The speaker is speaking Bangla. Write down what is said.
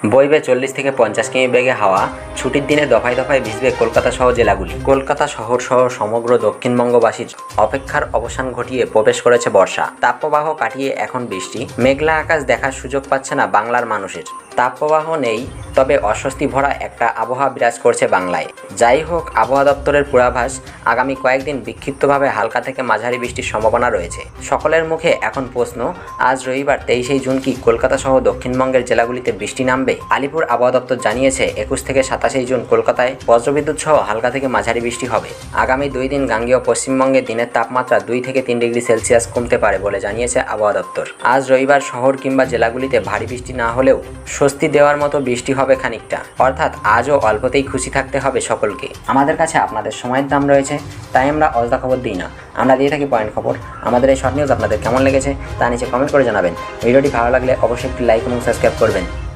বইবে 40 থেকে 50 কিমি বেগে হাওয়া। ছুটির দিনে দফায় দফায় ভিজবে কলকাতা সহ জেলাগুলি। কলকাতা শহর সহ সমগ্র দক্ষিণবঙ্গবাসীর অপেক্ষার অবসান ঘটিয়ে প্রবেশ করেছে বর্ষা। তাপপ্রবাহ কাটিয়ে এখন বৃষ্টি। মেঘলা আকাশ দেখার সুযোগ পাচ্ছে না বাংলার মানুষের। তাপপ্রবাহ নেই, তবে অস্বস্তি ভরা একটা আবহাওয়া বিরাজ করছে বাংলায়। যাই হোক, আবহাওয়া দপ্তরের পূর্বাভাস, আগামী কয়েকদিন বিক্ষিপ্তভাবে হালকা থেকে মাঝারি বৃষ্টির সম্ভাবনা রয়েছে। সকলের মুখে এখন প্রশ্ন, আজ রবিবার 23শে জুন কি কলকাতা সহ দক্ষিণবঙ্গের জেলাগুলিতে বৃষ্টি নামবে? আলিপুর আবহাওয়া দপ্তর জানিয়েছে 21 থেকে 27শে জুন কলকাতায় বজ্রবিদ্যুৎ সহ হালকা থেকে মাঝারি বৃষ্টি হবে। আগামী 2 দিন গাঙ্গেয় পশ্চিমবঙ্গে দিনের তাপমাত্রা 2 থেকে 3 ডিগ্রি সেলসিয়াস কমতে পারে বলে জানিয়েছে আবহাওয়া দপ্তর। আজ রবিবার শহর কিংবা জেলাগুলিতে ভারী বৃষ্টি না হলেও স্বস্তি দেওয়ার মতো বৃষ্টি হবে খানিকটা, অর্থাৎ আজও অল্পতেই খুশি থাকতে হবে সকলকে। আমাদের কাছে আপনাদের সময়ের দাম রয়েছে, তাই আমরা অযথা খবর দিই না, আমরা দিয়ে থাকি পয়েন্ট খবর। আমাদের এই শর্ট নিউজ আপনাদের কেমন লেগেছে তা নিচে কমেন্ট করে জানাবেন। ভিডিওটি ভালো লাগলে অবশ্যই একটি লাইক এবং সাবস্ক্রাইব করবেন।